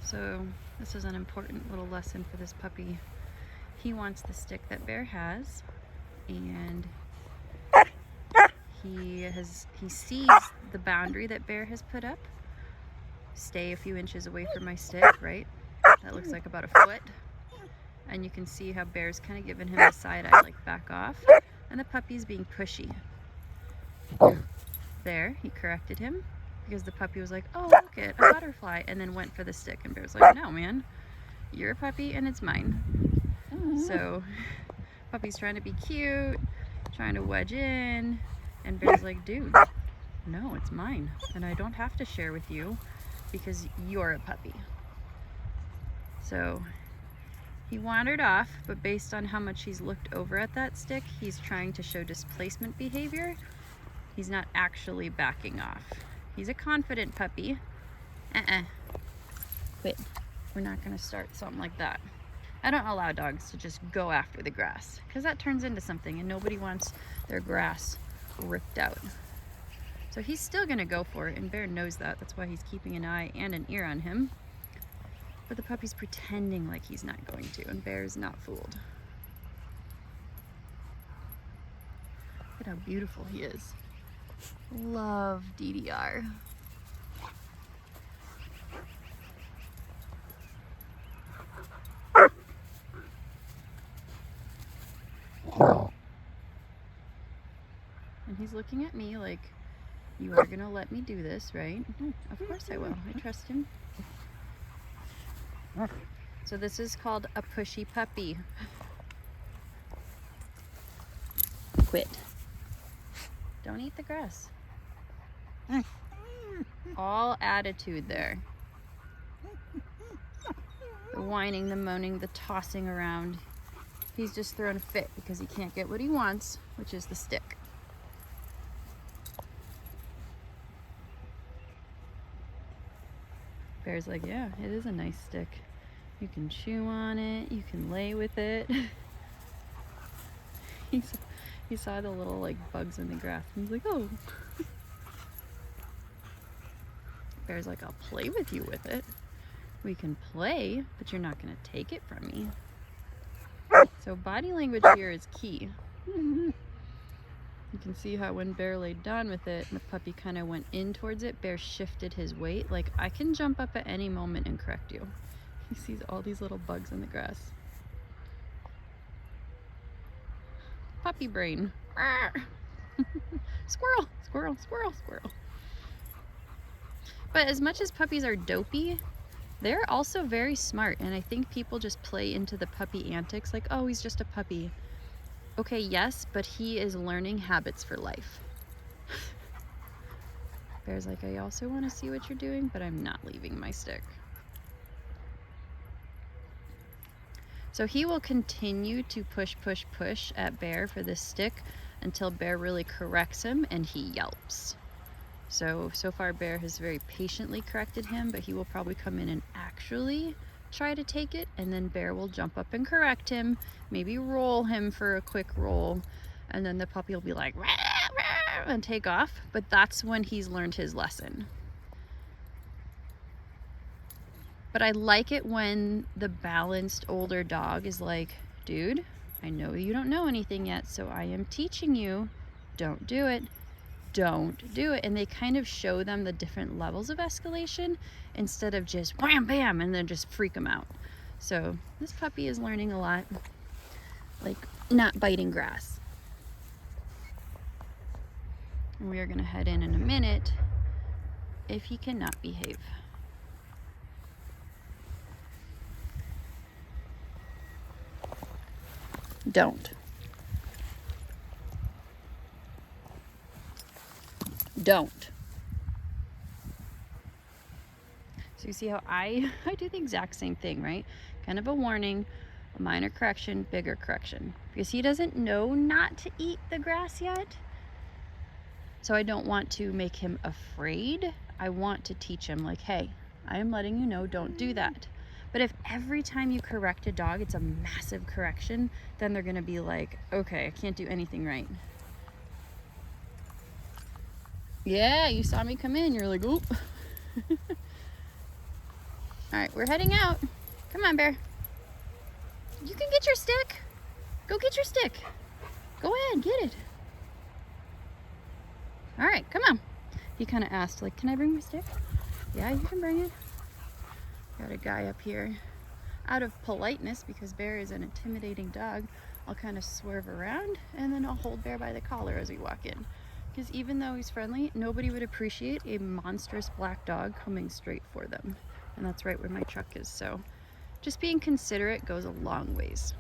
So this is an important little lesson for this puppy. He wants the stick that Bear has, and he sees the boundary that Bear has put up. Stay a few inches away from my stick, right? That looks like about a foot. And you can see how Bear's kind of giving him the side eye, like back off. And the puppy's being pushy. There, he corrected him because the puppy was like, oh, look it, a butterfly, and then went for the stick. And Bear's like, no, man, you're a puppy and it's mine. So puppy's trying to be cute, trying to wedge in, and Bear's like, dude, no, it's mine, and I don't have to share with you because you're a puppy. So he wandered off, but based on how much he's looked over at that stick, he's trying to show displacement behavior. He's not actually backing off. He's a confident puppy. Quit. We're not gonna start something like that. I don't allow dogs to just go after the grass because that turns into something and nobody wants their grass ripped out. So he's still gonna go for it, and Bear knows that. That's why he's keeping an eye and an ear on him. But the puppy's pretending like he's not going to, and Bear's not fooled. Look at how beautiful he is. Love DDR. And he's looking at me like, you are gonna let me do this, right? Of course I will. I trust him. So this is called a pushy puppy. Quit. Don't eat the grass. All attitude there. The whining, the moaning, the tossing around. He's just throwing a fit because he can't get what he wants, which is the stick. Bear's like, yeah, it is a nice stick. You can chew on it, you can lay with it. He saw the little like bugs in the grass and he's like, oh. Bear's like, I'll play with you with it. We can play, but you're not gonna take it from me. So body language here is key. You can see how when Bear laid down with it and the puppy kind of went in towards it, Bear shifted his weight. Like, I can jump up at any moment and correct you. He sees all these little bugs in the grass. Puppy brain. Squirrel, squirrel, squirrel, squirrel. But as much as puppies are dopey, they're also very smart. And I think people just play into the puppy antics like, oh, he's just a puppy. Okay, yes, but he is learning habits for life. Bear's like, I also want to see what you're doing, but I'm not leaving my stick. So he will continue to push, push, push at Bear for this stick until Bear really corrects him and he yelps. So far Bear has very patiently corrected him, but he will probably come in and actually try to take it, and then Bear will jump up and correct him, maybe roll him for a quick roll, and then the puppy will be like, rah, rah, and take off. But that's when he's learned his lesson. But I like it when the balanced older dog is like, dude, I know you don't know anything yet, so I am teaching you. Don't do it. Don't do it. And they kind of show them the different levels of escalation instead of just wham bam and then just freak them out. So this puppy is learning a lot, like not biting grass. And we are going to head in a minute if he cannot behave. Don't. Don't. So you see how I do the exact same thing, right? Kind of a warning, a minor correction, bigger correction. Because he doesn't know not to eat the grass yet. So I don't want to make him afraid. I want to teach him like, hey, I am letting you know, don't do that. But if every time you correct a dog, it's a massive correction, then they're gonna be like, okay, I can't do anything right. Yeah, you saw me come in, you're like, oop. All right, we're heading out. Come on, Bear. You can get your stick. Go get your stick. Go ahead, get it. All right, come on. He kind of asked, like, can I bring my stick? Yeah, you can bring it. Got a guy up here. Out of politeness, because Bear is an intimidating dog, I'll kind of swerve around and then I'll hold Bear by the collar as we walk in. Because even though he's friendly, nobody would appreciate a monstrous black dog coming straight for them. And that's right where my truck is, so just being considerate goes a long ways.